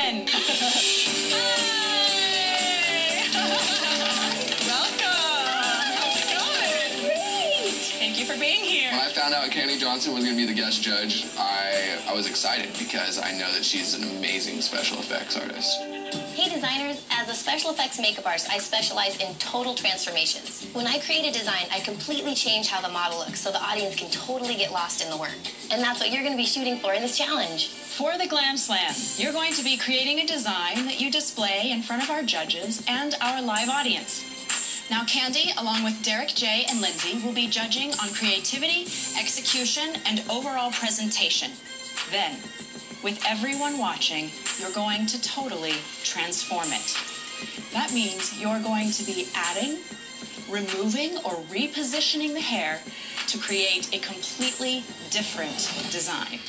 Johnson. Hi. Welcome. How's it going? Great. Thank you for being here. When I found out Kandee Johnson was going to be the guest judge, I was excited because I know that she's an amazing special effects artist. Hey designers, as a special effects makeup artist, I specialize in total transformations. When I create a design, I completely change how the model looks so the audience can totally get lost in the work. And that's what you're going to be shooting for in this challenge. For the Glam Slam, you're going to be creating a design that you display in front of our judges and our live audience. Now, Kandee, along with Derek J. and Lindsay, will be judging on creativity, execution, and overall presentation. Then, with everyone watching, you're going to totally transform it. That means you're going to be adding, removing, or repositioning the hair to create a completely different design.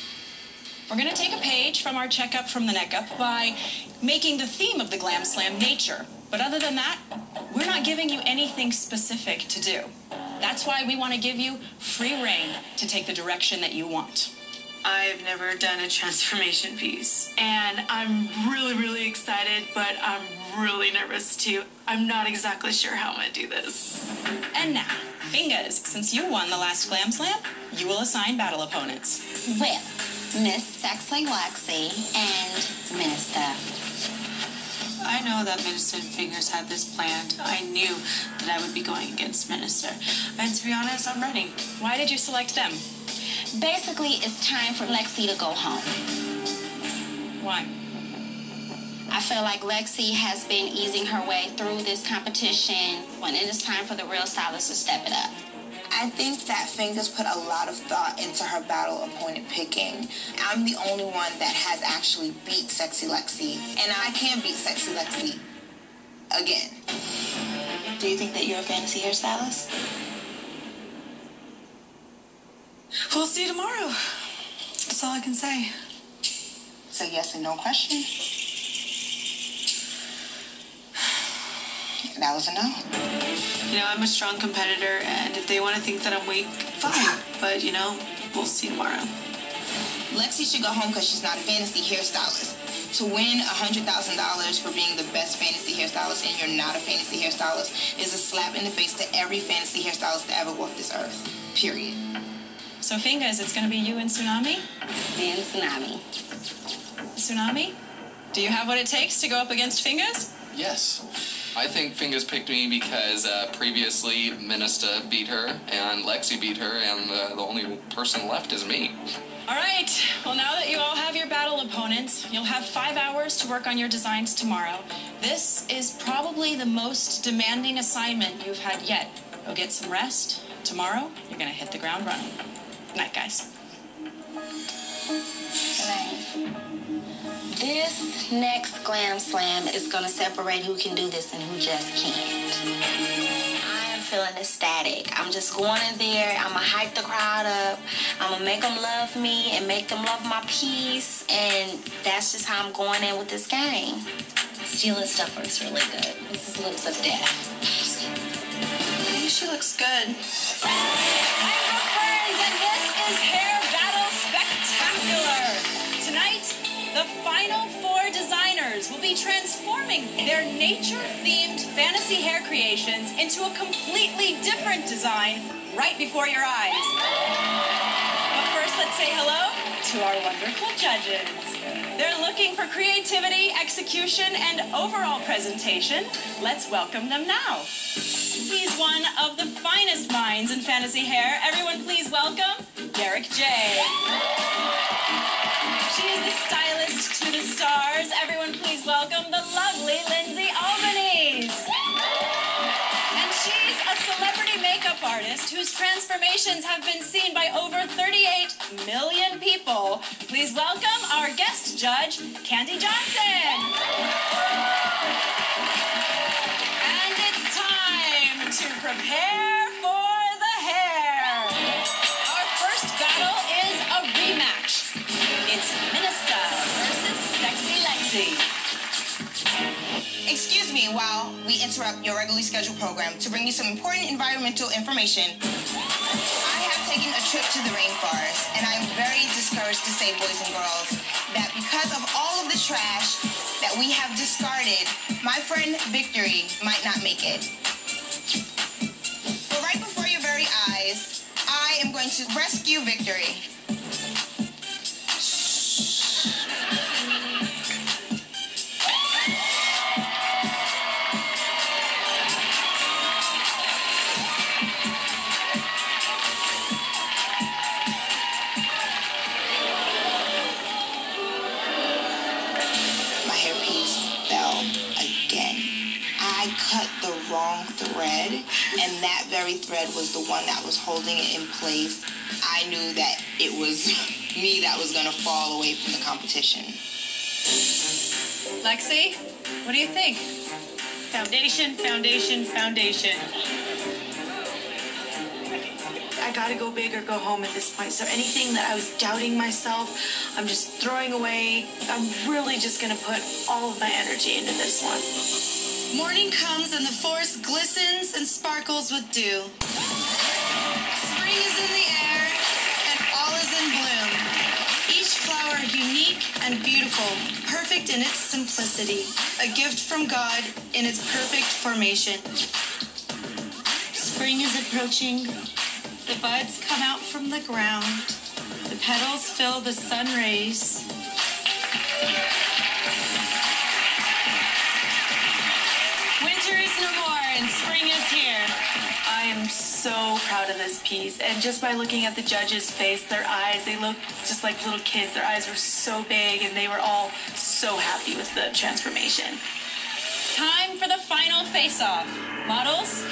We're going to take a page from our checkup from the neck up by making the theme of the Glam Slam nature. But other than that, we're not giving you anything specific to do. That's why we want to give you free rein to take the direction that you want. I've never done a transformation piece, and I'm really excited, but I'm really nervous too. I'm not exactly sure how I'm gonna do this. And now, Fingers, since you won the last Glam Slam, you will assign battle opponents. Well, Miss Sexy Lexi and Minister. I know that Minister and Fingers had this planned. I knew that I would be going against Minister, and to be honest, I'm ready. Why did you select them? Basically, it's time for Lexi to go home. Why? I feel like Lexi has been easing her way through this competition when it is time for the real stylist to step it up. I think that Fingers put a lot of thought into her battle opponent picking. I'm the only one that has actually beat Sexy Lexi, and I can beat Sexy Lexi again. Do you think that you're a fantasy hairstylist? We'll see you tomorrow. That's all I can say. So yes and no question. That was a no. You know, I'm a strong competitor, and if they want to think that I'm weak, fine. But, you know, we'll see tomorrow. Lexi should go home because she's not a fantasy hairstylist. To win $100,000 for being the best fantasy hairstylist and you're not a fantasy hairstylist is a slap in the face to every fantasy hairstylist that ever walked this earth. Period. So, Fingers, it's going to be you and Tsunami? Me and Tsunami. Tsunami, do you have what it takes to go up against Fingers? Yes. I think Fingers picked me because previously Minister beat her and Lexi beat her, and the only person left is me. All right. Well, now that you all have your battle opponents, you'll have 5 hours to work on your designs tomorrow. This is probably the most demanding assignment you've had yet. Go get some rest. Tomorrow, you're going to hit the ground running. Good night, guys. This next Glam Slam is going to separate who can do this and who just can't. I am feeling ecstatic. I'm just going in there. I'm going to hype the crowd up. I'm going to make them love me and make them love my piece. And that's just how I'm going in with this game. Stealing stuff looks really good. This is Lips of Death. I think she looks good. I'm Brooke Burns, and this is Hair Battle Spectacular. Tonight, the final 4 designers will be transforming their nature-themed fantasy hair creations into a completely different design right before your eyes. But first, let's say hello to our wonderful judges. They're looking for creativity, execution, and overall presentation. Let's welcome them now. He's one of the finest minds in fantasy hair. Everyone please welcome Derek J. She is the stylist to the stars. Everyone please welcome the lovely Lindsay Albanese. And she's a celebrity makeup artist whose transformations have been seen by over 38 million people. Please welcome our guest judge, Kandee Johnson. And it's time to prepare for the hair. Our first battle is a rematch. It's Minister versus Sexy Lexi. Excuse me while we interrupt your regularly scheduled program to bring you some important environmental information. I have taken a trip to the rainforest, and I am very discouraged to say, boys and girls, that because of all of the trash that we have discarded, my friend Victory might not make it. But right before your very eyes, I am going to rescue Victory. Cut the wrong thread, and that very thread was the one that was holding it in place. I knew that it was me that was going to fall away from the competition. Lexi, what do you think? Foundation, foundation, foundation. I gotta go big or go home at this point. So anything that I was doubting myself, I'm just throwing away. I'm really just gonna put all of my energy into this one. Morning comes and the forest glistens and sparkles with dew. Spring is in the air and all is in bloom. Each flower unique and beautiful, perfect in its simplicity. A gift from God in its perfect formation. Spring is approaching. The buds come out from the ground. The petals fill the sun rays. Winter is no more and spring is here. I am so proud of this piece. And just by looking at the judges' face, their eyes, they look just like little kids. Their eyes were so big and they were all so happy with the transformation. Time for the final face-off. Models?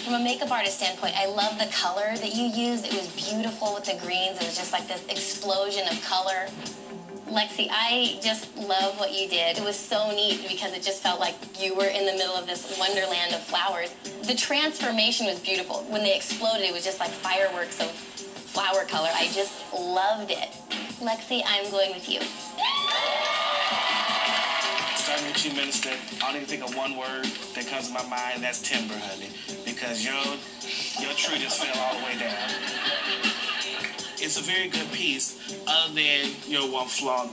From a makeup artist standpoint, I love the color that you used. It was beautiful with the greens. It was just like this explosion of color. Lexi, I just love what you did. It was so neat because it just felt like you were in the middle of this wonderland of flowers. The transformation was beautiful. When they exploded, it was just like fireworks of flower color. I just loved it. Lexi, I'm going with you. Starting with you, Minister, I only think of one word that comes to my mind, and that's timber, honey. Because your tree just fell all the way down. It's a very good piece, other than your one flaw.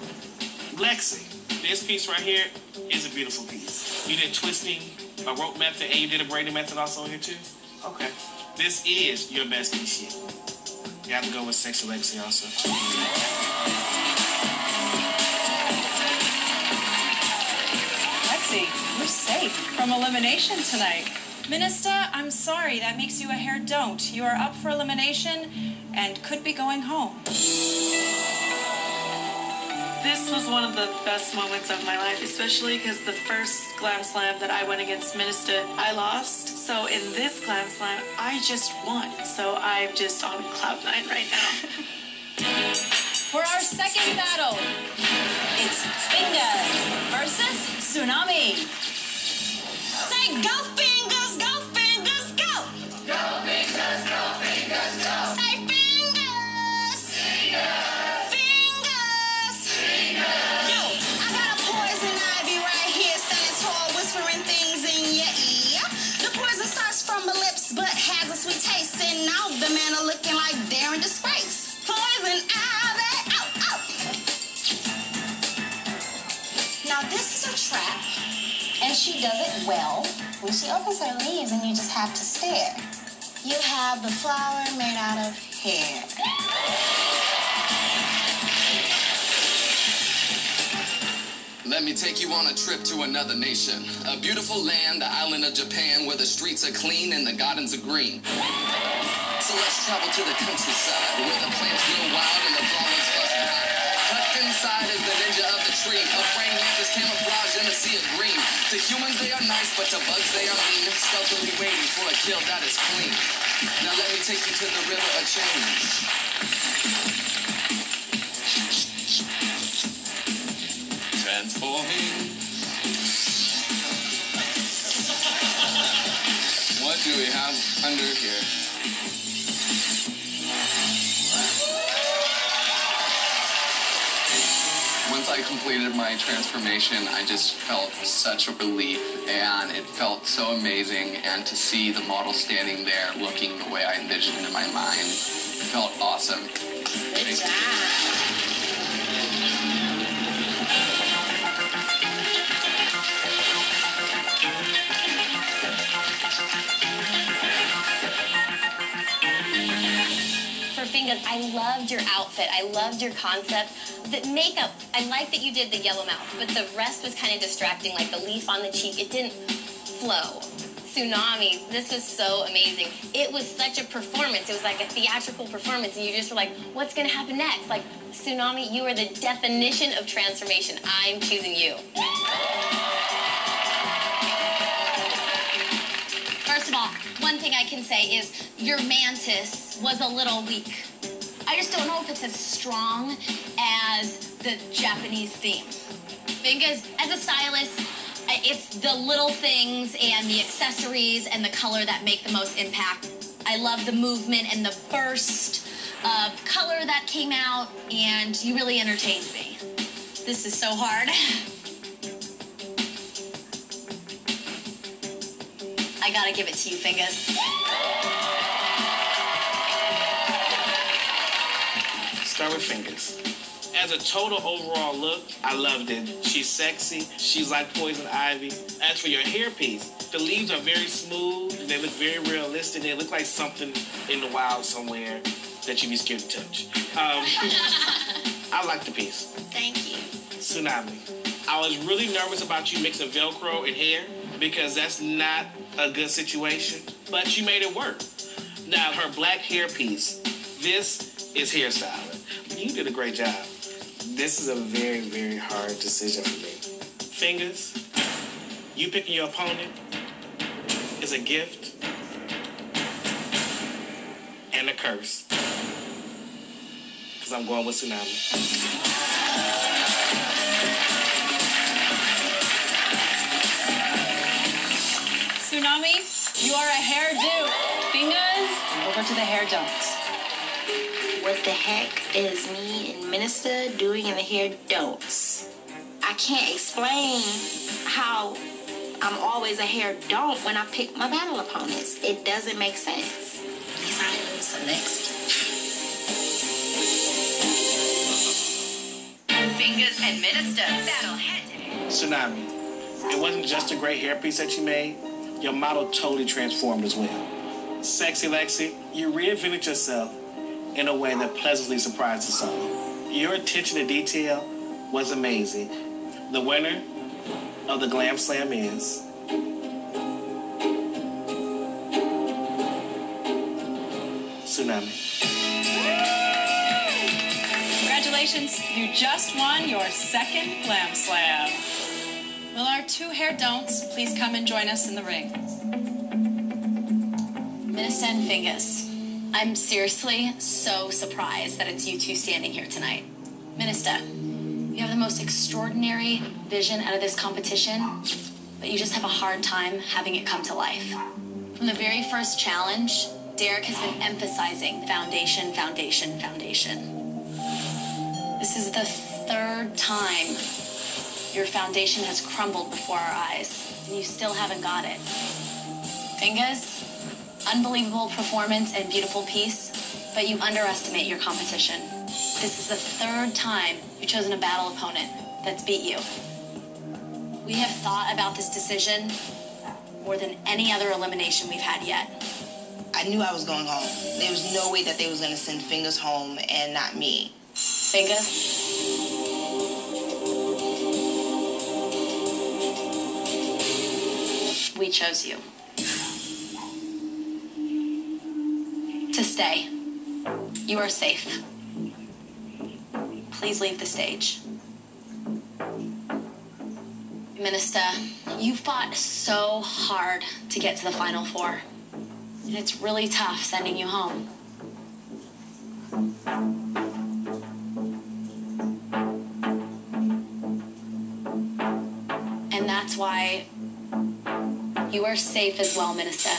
Lexi, this piece right here is a beautiful piece. You did twisting, a rope method, and you did a braiding method also here too? Okay. This is your best piece yet. You have to go with Sexy Lexi also. You're safe from elimination tonight. Minister, I'm sorry, that makes you a hair don't. You are up for elimination and could be going home. This was one of the best moments of my life, especially because the first Glam Slam that I went against Minister, I lost. So in this Glam Slam, I just won. So I'm just on cloud nine right now. For our second battle, it's Fingers versus Tsunami. Say go fingers, go fingers, go! Go fingers, go fingers, go! Say fingers! Fingers! Fingers! Fingers! Yo, I got a poison ivy right here, standing tall, whispering things in your ear. The poison starts from the lips, but has a sweet taste, and now the man are looking like daring disgrace. Poison ivy, out, out! Now this is a trap. And she does it well. When she opens her leaves and you just have to stare. You have the flower made out of hair. Let me take you on a trip to another nation. A beautiful land, the island of Japan, where the streets are clean and the gardens are green. So let's travel to the countryside, where the plants grow wild and the flowers fuss high. Tucked inside is the ninja of the tree, a praying mantis camouflaged in a sea of green. To humans they are nice, but to bugs they are mean, stealthily waiting for a kill that is clean. Now let me take you to the river of change. Transforming. What do we have under here? Once I I completed my transformation, I just felt such a relief, and it felt so amazing. And to see the model standing there looking the way I envisioned it in my mind, it felt awesome. Good job. Fingers, I loved your outfit. I loved your concept. The makeup, I like that you did the yellow mouth, but the rest was kind of distracting, like the leaf on the cheek. It didn't flow. Tsunami, this was so amazing. It was such a performance. It was like a theatrical performance, and you just were like, what's going to happen next? Like, Tsunami, you are the definition of transformation. I'm choosing you. First of all, one thing I can say is your mantis was a little weak. I just don't know if it's as strong as the Japanese theme. Because as a stylist, it's the little things and the accessories and the color that make the most impact. I love the movement and the burst of color that came out, and you really entertained me. This is so hard. I gotta give it to you, Fingers. Start with Fingers. As a total overall look, I loved it. She's sexy. She's like Poison Ivy. As for your hairpiece, the leaves are very smooth. They look very realistic. They look like something in the wild somewhere that you'd be scared to touch. I like the piece. Thank you. Tsunami. I was really nervous about you mixing Velcro and hair because that's not a good situation, but you made it work. Now, her black hairpiece, this is hairstyling. You did a great job. This is a very, very hard decision for me. Fingers, you picking your opponent is a gift and a curse. Because I'm going with Tsunami. Tsunami, you are a hairdo. Fingers, over to the hair don'ts. What the heck is me and Minister doing in the hair don'ts? I can't explain how I'm always a hair don't when I pick my battle opponents. It doesn't make sense. These items are next. Fingers and Minister battle head-to-head. Tsunami, it wasn't just a great hairpiece that you made. Your model totally transformed as well. Sexy Lexi, you reinvented yourself in a way that pleasantly surprised us all. Your attention to detail was amazing. The winner of the Glam Slam is... Tsunami. Congratulations, you just won your second Glam Slam. Will our two hair don'ts please come and join us in the ring? Minister and Fingers, I'm seriously so surprised that it's you two standing here tonight. Minister, you have the most extraordinary vision out of this competition, but you just have a hard time having it come to life. From the very first challenge, Derek has been emphasizing foundation, foundation, foundation. This is the third time your foundation has crumbled before our eyes, and you still haven't got it. Fingers, unbelievable performance and beautiful piece, but you underestimate your competition. This is the third time you've chosen a battle opponent that's beat you. We have thought about this decision more than any other elimination we've had yet. I knew I was going home. There was no way that they was going to send Fingers home and not me. Fingers? We chose you. To stay. You are safe. Please leave the stage. Minister, you fought so hard to get to the Final Four. And it's really tough sending you home. And that's why you are safe as well, Minister.